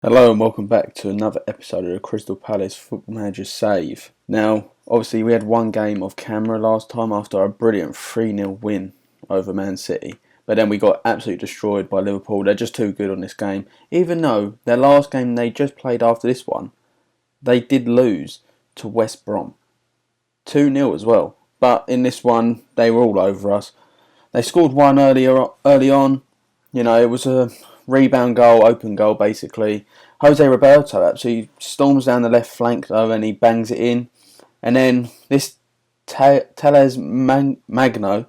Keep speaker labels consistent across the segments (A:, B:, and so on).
A: Hello and welcome back to another episode of the Crystal Palace Football Manager Save. Now, obviously we had one game off camera last time after a brilliant 3-0 win over Man City. But then we got absolutely destroyed by Liverpool. They're just too good on this game. Even though their last game they just played after this one, they did lose to West Brom. 2-0 as well. But in this one, they were all over us. They scored one early on. You know, it was a rebound goal, open goal basically. Jose Roberto actually storms down the left flank though and he bangs it in. And then this Teles Magno,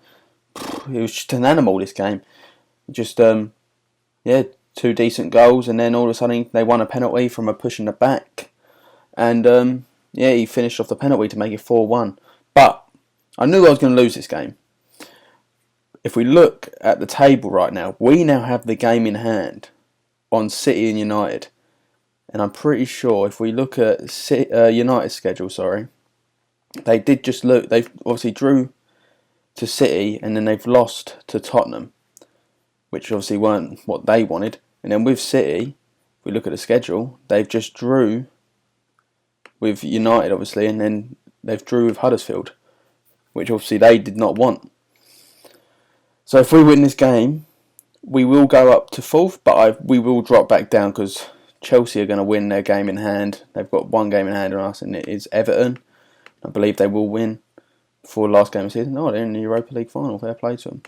A: it was just an animal this game. Just, two decent goals and then all of a sudden they won a penalty from a push in the back. And, he finished off the penalty to make it 4-1. But I knew I was going to lose this game. If we look at the table right now, we now have the game in hand on City and United. And I'm pretty sure if we look at United's schedule, they did just look. They obviously drew to City and then they've lost to Tottenham, which obviously weren't what they wanted. And then with City, if we look at the schedule, they've just drew with United obviously, and then they've drew with Huddersfield, which obviously they did not want. So if we win this game, we will go up to fourth, but we will drop back down because Chelsea are going to win their game in hand. They've got one game in hand on us, and it is Everton. I believe they will win before the last game of the season. Oh, they're in the Europa League final. Fair play to them.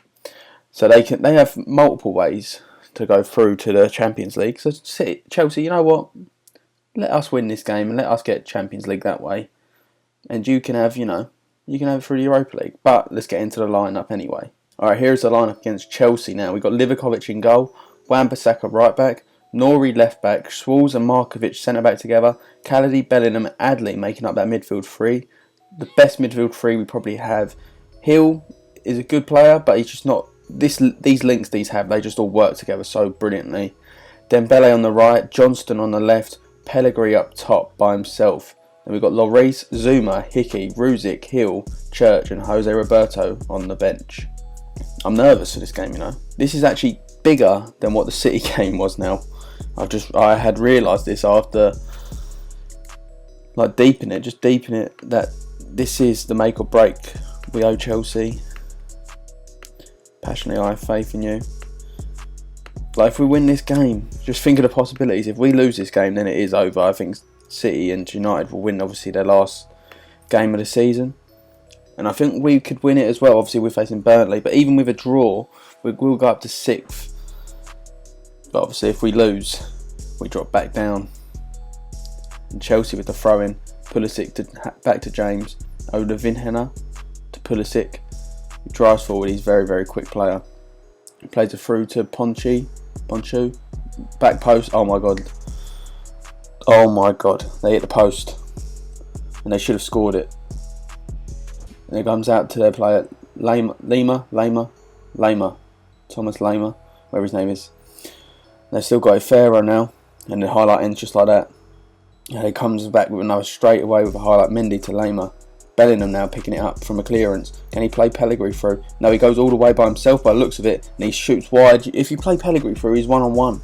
A: So they have multiple ways to go through to the Champions League. So Chelsea, you know what? Let us win this game and let us get Champions League that way. And you can have it through the Europa League. But let's get into the lineup anyway. Alright, here's the lineup against Chelsea now. We've got Livakovic in goal, Wan-Bissaka right back, Nori left back, Schwarz and Markovic centre back together, Khalidi, Bellingham, Adley making up that midfield three. The best midfield three we probably have. Hill is a good player, but he's just not. These links they just all work together so brilliantly. Dembele on the right, Johnston on the left, Pellegrini up top by himself. Then we've got Lloris, Zuma, Hickey, Ruzic, Hill, Church and Jose Roberto on the bench. I'm nervous for this game, This is actually bigger than what the City game was now. I had realised this after deepening it, that this is the make or break. We owe Chelsea. Passionately, I have faith in you. If we win this game, just think of the possibilities. If we lose this game, then it is over. I think City and United will win, obviously, their last game of the season. And I think we could win it as well. Obviously, we're facing Burnley. But even with a draw, we'll go up to 6th. But obviously, if we lose, we drop back down. And Chelsea with the throw-in. Pulisic back to James. Ola Vinhena to Pulisic. He drives forward. He's a very, very quick player. He plays it through to Ponchu. Back post. Oh, my God. Oh, my God. They hit the post. And they should have scored it. And it comes out to their player Thomas Lemar, whatever his name is. They've still got a Pharaoh now, and the highlight ends just like that. And it comes back with another straight away with a highlight Mendy to Lemar. Bellingham now picking it up from a clearance. Can he play Pellegrini through? No, he goes all the way by himself by the looks of it, and he shoots wide. If you play Pellegrini through, he's one-on-one.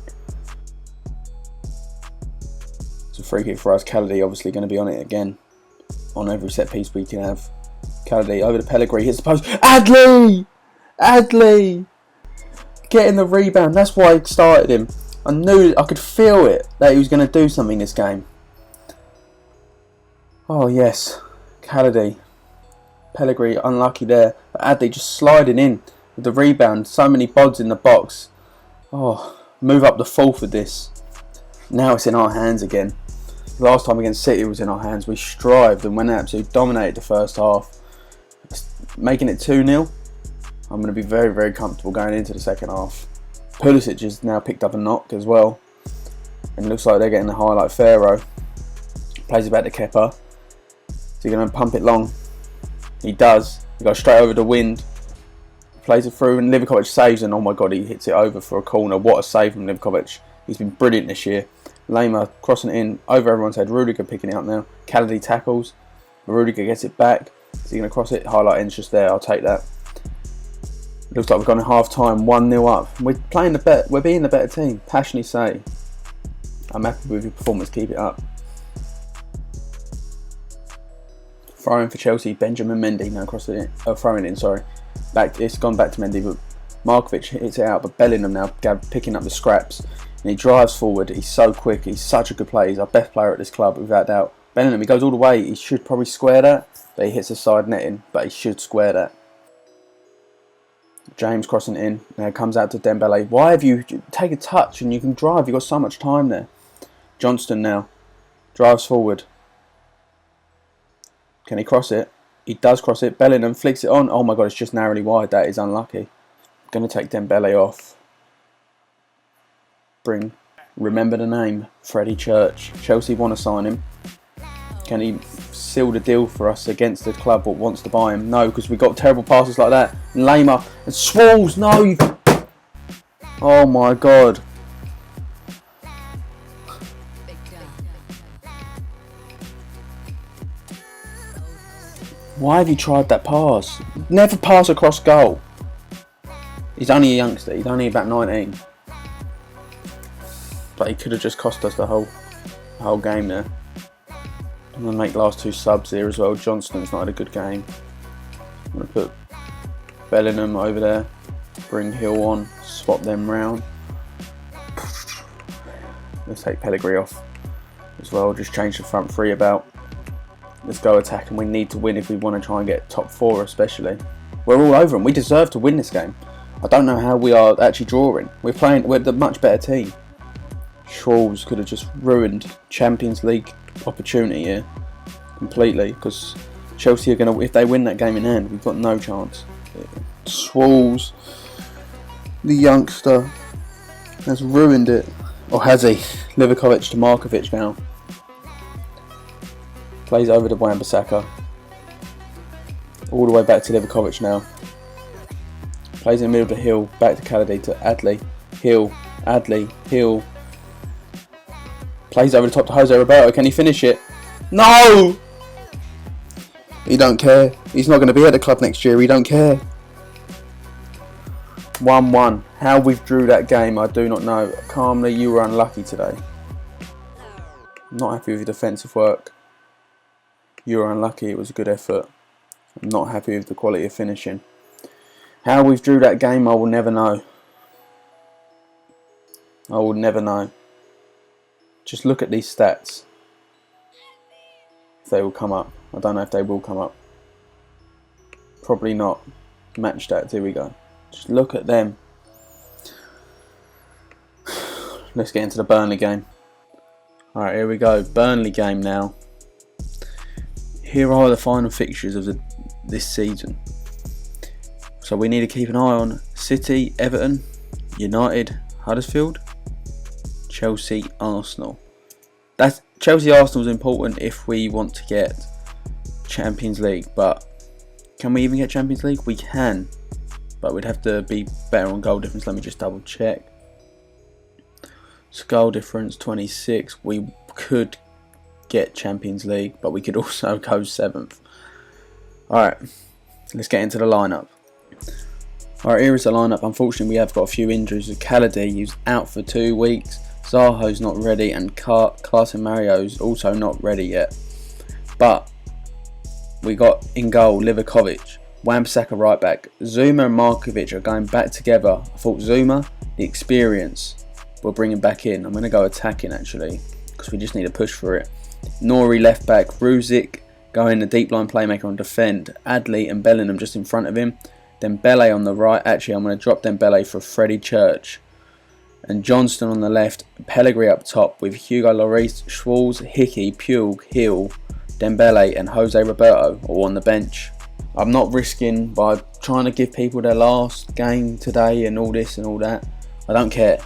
A: It's a free kick for us. Khalidi obviously going to be on it again, on every set piece we can have. Khalidi over to Pellegrini, hits the post. Adley! Getting the rebound. That's why I started him. I could feel it that he was going to do something this game. Oh yes, Khalidi. Pellegrini unlucky there, but Adley just sliding in with the rebound. So many bods in the box. Oh, move up the 4th with this. Now it's in our hands again. Last time against City it was in our hands. We strived and went absolutely dominated the first half. Making it 2-0. I'm going to be very, very comfortable going into the second half. Pulisic has now picked up a knock as well. And it looks like they're getting the highlight. Pharaoh plays it back to Kepa. Is he going to pump it long? He does. He goes straight over the wind. Plays it through and Livakovic saves, and oh my God, he hits it over for a corner. What a save from Livakovic. He's been brilliant this year. Lemar crossing it in over everyone's head. Rudiger picking it up now. Khalidi tackles. Rudiger gets it back. Is he going to cross it? Highlight ends just there. I'll take that. Looks like we've gone in half time, 1-0 up. We're being the better team. Passionately say. I'm happy with your performance, keep it up. Throwing for Chelsea, Benjamin Mendy, no cross it in, throwing in, sorry. It's gone back to Mendy, but Markovic hits it out, but Bellingham now picking up the scraps. And he drives forward, he's so quick, he's such a good player, he's our best player at this club, without doubt. Bellingham, he goes all the way, he should probably square that, but he hits the side netting, but he should square that. James crossing it in, now it comes out to Dembele. Why have you take a touch and you can drive, you've got so much time there. Johnston now, drives forward. Can he cross it? He does cross it. Bellingham flicks it on. Oh my god, it's just narrowly wide. That is unlucky. Going to take Dembele off. Remember the name, Freddie Church. Chelsea want to sign him. Can he seal the deal for us against the club that wants to buy him? No, because we've got terrible passes like that. And Lema and Swalls. No. Oh my god. Why have you tried that pass? Never pass across goal. He's only a youngster. He's only about 19. But he could have just cost us the whole game there. I'm going to make last two subs here as well. Johnston's not had a good game. I'm going to put Bellingham over there. Bring Hill on. Swap them round. Let's take Pellegrini off as well. Just change the front three about. Let's go attack, and we need to win if we want to try and get top 4 especially. We're all over them. We deserve to win this game. I don't know how we are actually drawing. We're the much better team. Schwalls could have just ruined Champions League opportunity here completely, because Chelsea are going to, if they win that game in hand, we've got no chance. Schwalls, the youngster, has ruined it. Or has he? Livakovic to Markovic now. Plays over to Wan-Bissaka. All the way back to Livakovic now. Plays in the middle to Hill. Back to Khalidi to Adli. Hill. Adli. Hill. Plays over the top to Jose Roberto. Can he finish it? No! He don't care. He's not going to be at the club next year. He don't care. 1-1. How we drew that game, I do not know. Calmly, you were unlucky today. I'm not happy with your defensive work. You were unlucky. It was a good effort. I'm not happy with the quality of finishing. How we drew that game, I will never know. I will never know. Just look at these stats. If they will come up. I don't know if they will come up. Probably not. Match stats, here we go. Just look at them. Let's get into the Burnley game. Alright, here we go. Burnley game now. Here are the final fixtures of this season. So we need to keep an eye on City, Everton, United, Huddersfield, Chelsea, Arsenal. That's Chelsea, Arsenal is important if we want to get Champions League. But can we even get Champions League? We can, but we'd have to be better on goal difference. Let me just double check. So goal difference 26. We could get Champions League, but we could also go 7th. Alright, let's get into the lineup. Alright, here is the lineup. Unfortunately, we have got a few injuries. Khalidi, who's out for 2 weeks. Zaha's not ready, and Carson Mario's also not ready yet. But we got in goal Livakovic, Wan-Bissaka right back. Zouma and Markovic are going back together. I thought Zouma, the experience, we'll bring him back in. I'm going to go attacking actually, because we just need to push for it. Nori left back, Ruzic going the deep line playmaker on defend, Adli and Bellingham just in front of him. Dembele on the right. Actually, I'm going to drop Dembele for Freddie Church. And Johnston on the left, Pellegrini up top with Hugo Lloris, Schwalls, Hickey, Pugh, Hill, Dembele and Jose Roberto all on the bench. I'm not risking by trying to give people their last game today and all this and all that. I don't care.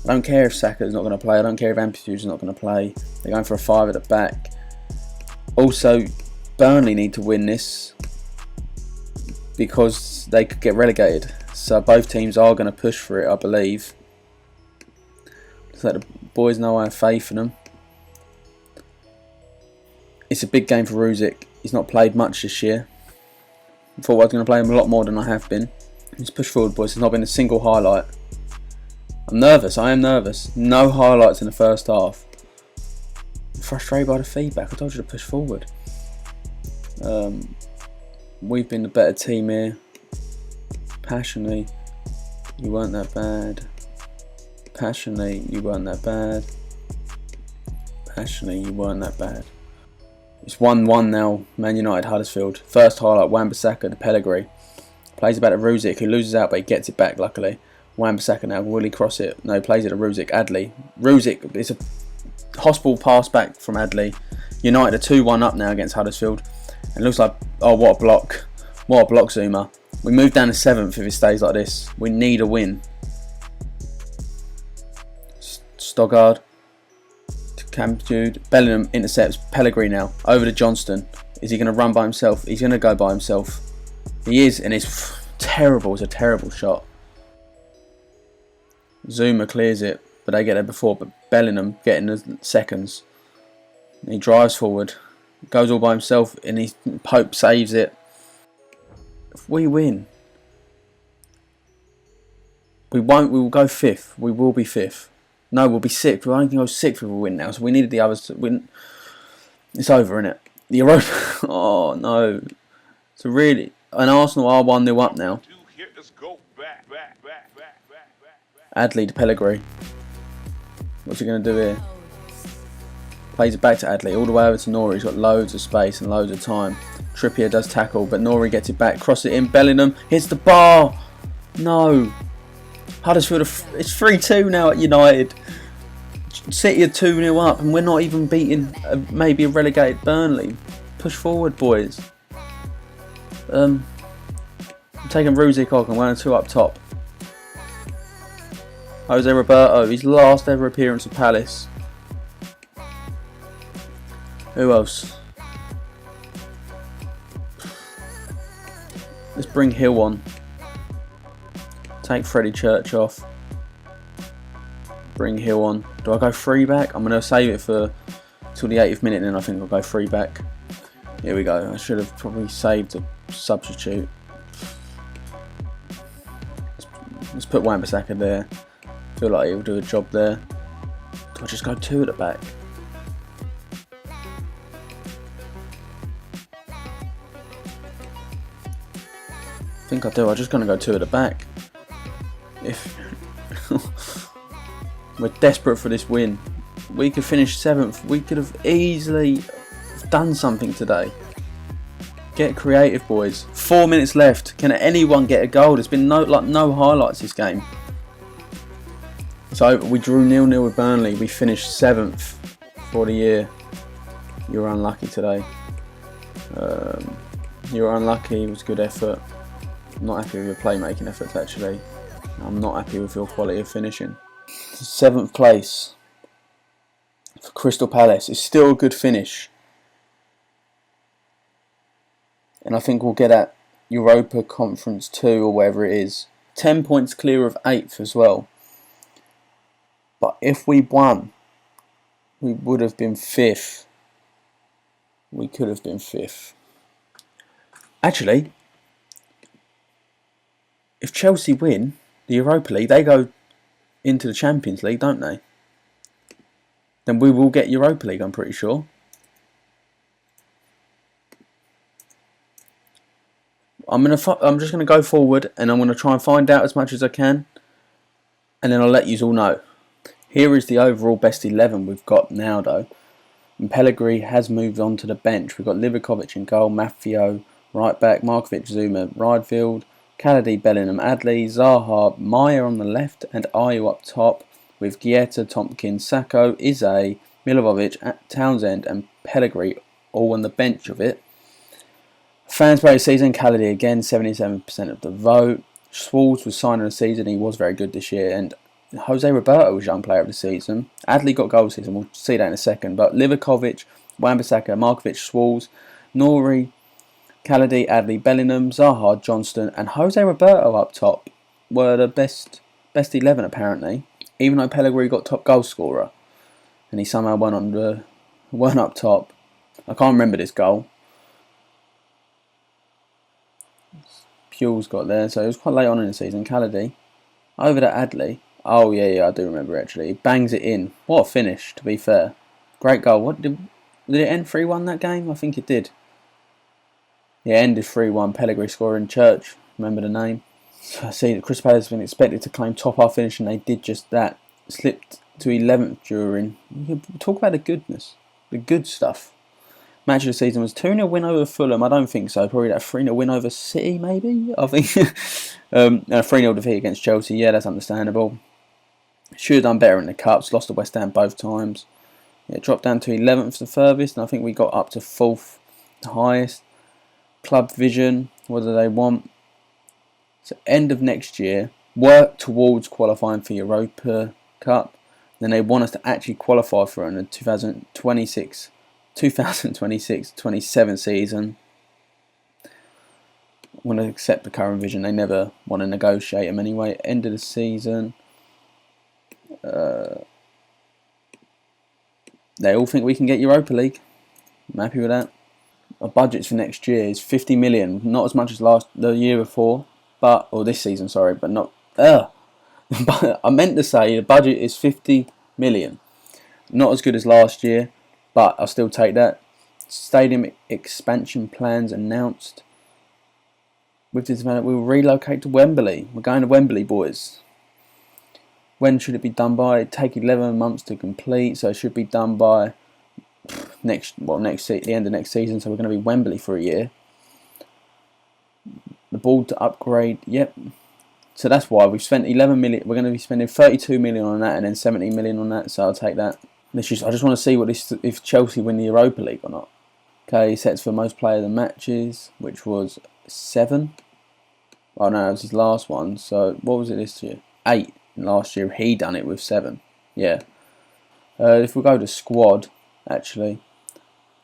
A: I don't care if Saka's not going to play. I don't care if Ampitu's not going to play. They're going for a 5 at the back. Also, Burnley need to win this because they could get relegated. So both teams are going to push for it, I believe. Just let the boys know I have faith in them. It's a big game for Ruzic. He's not played much this year. I thought I was going to play him a lot more than I have been. Let's push forward, boys. There's not been a single highlight. I'm nervous. I am nervous. No highlights in the first half. I'm frustrated by the feedback. I told you to push forward. We've been the better team here. Passionately, you weren't that bad. Passionately, you weren't that bad. Passionately, you weren't that bad. It's 1-1 now. Man United, Huddersfield. First highlight, Wan-Bissaka to Pellegrini. Plays it back to Ruzicka, who loses out, but he gets it back, luckily. Wan-Bissaka now, will he cross it? No, plays it to Ruzicka. Adli. Ruzicka, it's a hospital pass back from Adli. United are 2-1 up now against Huddersfield. And it looks like, oh, what a block. What a block, Zuma. We move down to 7th if it stays like this. We need a win. Stoggard. Cam Jude. Bellingham intercepts Pellegrini now. Over to Johnston. Is he going to run by himself? He's going to go by himself. He is, and it's terrible. It's a terrible shot. Zuma clears it, but they get there before. But Bellingham getting the seconds. He drives forward. Goes all by himself, and Pope saves it. If we win, we won't. We will go 5th. We will be 5th. No, we'll be 6th. We won't go 6th if we win now. So we needed the others to win. It's over, innit? The Europa. Oh no. So really, and Arsenal are 1-0 up now. Adli to Pellegrini. What's he going to do here? Plays it back to Adli, all the way over to Nori. He's got loads of space and loads of time. Trippier does tackle, but Nori gets it back. Cross it in. Bellingham hits the bar. No. Huddersfield, it's 3-2 now at United. City are 2-0 up, and we're not even beating maybe a relegated Burnley. Push forward, boys. I'm taking Ruzicka and 1-2 up top. Jose Roberto, his last ever appearance at Palace. Who else? Let's bring Hill on. Take Freddie Church off. Bring Hill on. Do I go 3 back? I'm going to save it for till the 80th minute, and then I think I'll go 3 back. Here we go. I should have probably saved a substitute. Let's put Wan-Bissaka there. Feel like he'll do a job there. Do I just go 2 at the back? I think I do. I'm just going to go 2 at the back. If we're desperate for this win, we could finish 7th. We could have easily done something today. Get creative, boys. 4 minutes left. Can anyone get a goal? There's been no highlights this game. So we drew 0-0 with Burnley. We finished 7th for the year. You were unlucky today. You were unlucky. It was good effort. I'm not happy with your playmaking efforts, actually. I'm not happy with your quality of finishing. 7th place for Crystal Palace is still a good finish. And I think we'll get at Europa Conference 2 or wherever it is. 10 points clear of 8th as well. But if we won, we would have been 5th. We could have been 5th. Actually, if Chelsea win the Europa League, they go into the Champions League, don't they? Then we will get Europa League, I'm pretty sure. I'm just gonna go forward, and I'm gonna try and find out as much as I can, and then I'll let you all know. Here is the overall best 11 we've got now, though. And Pellegrini has moved on to the bench. We've got Livakovic in goal, Maffeo right back, Markovic, Zuma, Ridefield, Kaladi, Bellingham, Adli, Zaha, Maya on the left, and Ayew up top, with Guetta, Tompkins, Sacco, Ize, Milivovic, Townsend, and Pellegrini all on the bench of it. Fans player of the season, Kaladi again, 77% of the vote. Schwartz was signing of the season, he was very good this year, and Jose Roberto was young player of the season. Adli got goal this season, we'll see that in a second, but Livakovic, Wan-Bissaka, Markovic, Schwartz, Nori, Kaladi, Adli, Bellingham, Zaha, Johnston, and Jose Roberto up top were the best 11 apparently. Even though Pellegrini got top goal scorer, and he somehow went up top. I can't remember this goal. Puel's got there, so it was quite late on in the season. Kaladi over to Adli. Oh yeah, I do remember actually. He bangs it in. What a finish, to be fair. Great goal. Did it end 3-1 that game? I think it did. Yeah, it ended 3-1. Pellegrini scoring. Church, remember the name. So I see that Crystal Palace has been expected to claim top half finish, and they did just that. Slipped to 11th during. Talk about the goodness, the good stuff. Match of the season was 2-0 win over Fulham. I don't think so. Probably that 3-0 win over City, maybe. I think a 3-0 defeat against Chelsea. Yeah, that's understandable. Should have done better in the cups. Lost to West Ham both times. Yeah, dropped down to 11th, the furthest, and I think we got up to 4th, the highest. Club vision. What do they want? So end of next year, work towards qualifying for Europa Cup. Then they want us to actually qualify for it in the 2026-27 season. Want to accept the current vision. They never want to negotiate them anyway. End of the season. They all think we can get Europa League. I'm happy with that. Our budget for next year is 50 million. Not as much as the year before, or this season, sorry, but not. But I meant to say the budget is 50 million. Not as good as last year, but I'll still take that. Stadium expansion plans announced. With this development, we'll relocate to Wembley. We're going to Wembley, boys. When should it be done by? It take 11 months to complete, so it should be done by the end of next season. So we're going to be Wembley for a year. The board to upgrade. Yep. So that's why we've spent 11 million. We're going to be spending 32 million on that, and then 17 million on that. So I'll take that. I just want to see if Chelsea win the Europa League or not. Okay, sets for most player of the matches, which was 7. Oh no, that was his last one. So what was it this year? 8. Last year he done it with 7. Yeah. If we go to squad, actually,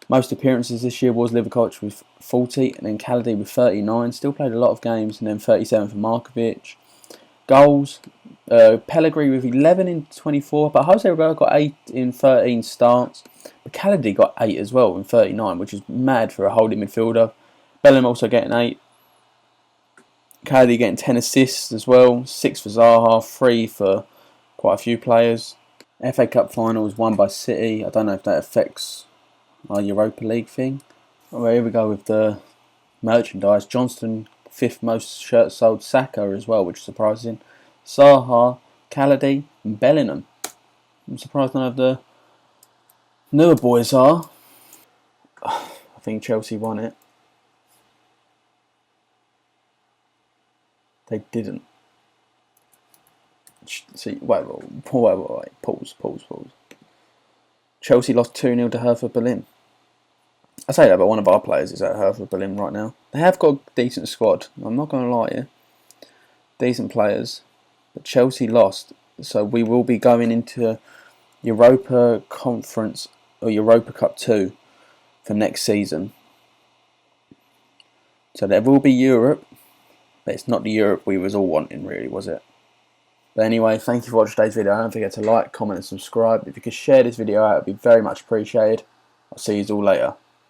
A: most appearances this year was Livakovic with 40, and then Kaladi with 39. Still played a lot of games, and then 37 for Markovic. Goals, Pellegrini with 11 in 24, but Jose Roberto got 8 in 13 starts. But Kaladi got 8 as well in 39, which is mad for a holding midfielder. Bellingham also getting 8. Kaladi getting 10 assists as well. 6 for Zaha, 3 for quite a few players. FA Cup final was won by City. I don't know if that affects our Europa League thing. Well, here we go with the merchandise. Johnston, 5th most shirts sold. Saka as well, which is surprising. Zaha, Kaladi, and Bellingham. I'm surprised none of the newer boys are. I think Chelsea won it. They didn't. See, wait, pause. Chelsea lost 2-0 to Hertha Berlin. I say that, but one of our players is at Hertha Berlin right now. They have got a decent squad. I'm not going to lie to you. Decent players. But Chelsea lost. So we will be going into Europa Conference or Europa Cup 2 for next season. So there will be Europe. But it's not the Europe we was all wanting, really, was it? But anyway, thank you for watching today's video. Don't forget to like, comment and subscribe. If you could share this video out, it would be very much appreciated. I'll see you all later.